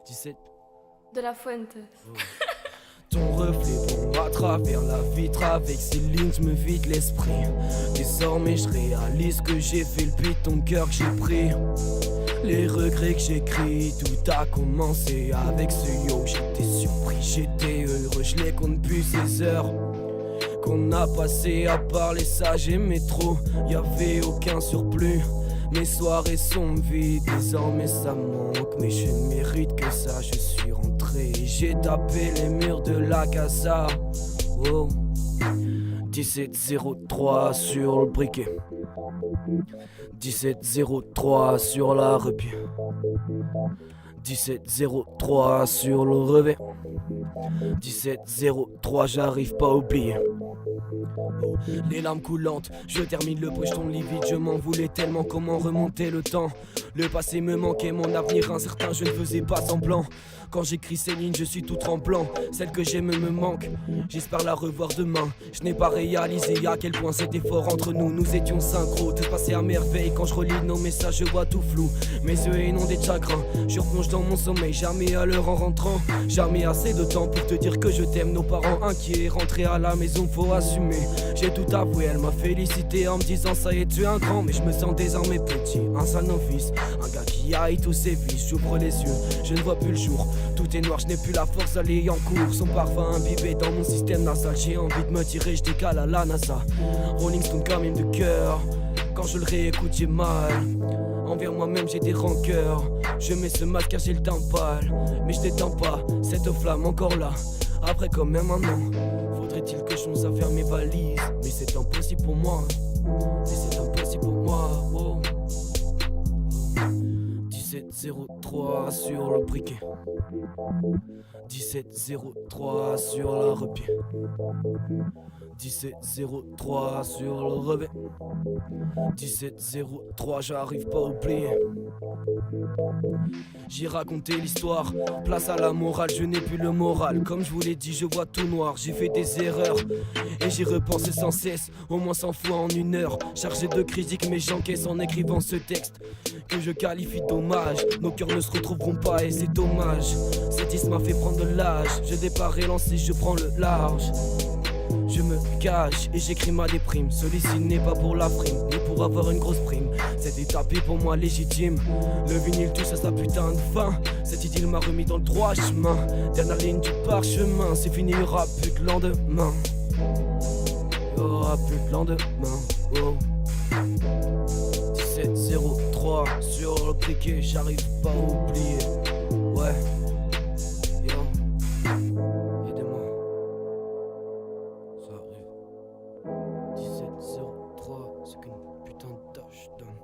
17 De la Fuente. Ton reflet bombe à travers la vitre. Avec ses lignes me vide l'esprit. Désormais je réalise que j'ai fait le puits de ton cœur que j'ai pris. Les regrets que j'écris, tout a commencé avec ce yo. J'étais surpris, j'étais heureux, je les compte plus ces heures qu'on a passé à parler, ça j'aimais trop. Y'avait aucun surplus, mes soirées sont vides. Désormais ça manque, mais je ne mérite que ça. Je suis rentré, j'ai tapé les murs de la casa. Oh. 1703 sur le briquet, 1703 sur la rupie, 1703 sur le revers, 1703 j'arrive pas à oublier. Oh, les larmes coulantes, je termine le pocheton livide. Je m'en voulais tellement, comment remonter le temps. Le passé me manquait, mon avenir incertain, je ne faisais pas semblant. Quand j'écris ces lignes, je suis tout tremblant. Celle que j'aime me manque, j'espère la revoir demain. Je n'ai pas réalisé à quel point c'était fort entre nous. Nous étions synchro, tout passait à merveille. Quand je relis nos messages, je vois tout flou. Mes yeux inondés de chagrin, je replonge dans mon sommeil. Jamais à l'heure en rentrant, jamais assez de temps pour te dire que je t'aime. Nos parents inquiets, rentrer à la maison, faut assumer. J'ai tout avoué, elle m'a félicité en me disant ça y est, tu es un grand. Mais je me sens désormais petit, un sale novice. Un gars qui haït tous ses vices, j'ouvre les yeux, je ne vois plus le jour. Tout est noir, je n'ai plus la force d'aller en cours. Son parfum imbibé dans mon système nasal. J'ai envie de me tirer, je décale à la NASA. Rolling Stone quand même de cœur. Quand je le réécoute j'ai mal. Envers moi-même j'ai des rancœurs. Je mets ce masque car j'ai le teint pâle. Mais je n'éteins pas cette flamme encore là. Après quand même un an, faudrait-il que je pense à faire mes valises. Mais c'est impossible pour moi. Mais c'est impossible pour moi. Oh. 1703 sur le briquet, 1703 sur la rupie, 1703 sur le revers, 1703 j'arrive pas à oublier. J'ai raconté l'histoire, place à la morale, je n'ai plus le moral. Comme je vous l'ai dit, je vois tout noir, j'ai fait des erreurs et j'y repensé sans cesse, au moins 100 fois en une heure. Chargé de critiques mais j'encaisse en écrivant ce texte que je qualifie d'hommage. Nos cœurs ne se retrouveront pas et c'est dommage. Cette disque m'a fait prendre de l'âge, je départ élancé, je prends le large. Je me cache et j'écris ma déprime. Celui-ci n'est pas pour la prime, mais pour avoir une grosse prime. Cette étape est pour moi légitime. Le vinyle touche à sa putain de fin. Cette idylle m'a remis dans le droit chemin. Dernière ligne du parchemin, c'est fini, il y aura plus de lendemain. Il y aura plus de lendemain. Oh. 1703 sur le briquet, j'arrive pas à oublier. Ouais. Yo. Aidez-moi. Ça arrive. 1703, c'est qu'une putain de tâche d'homme.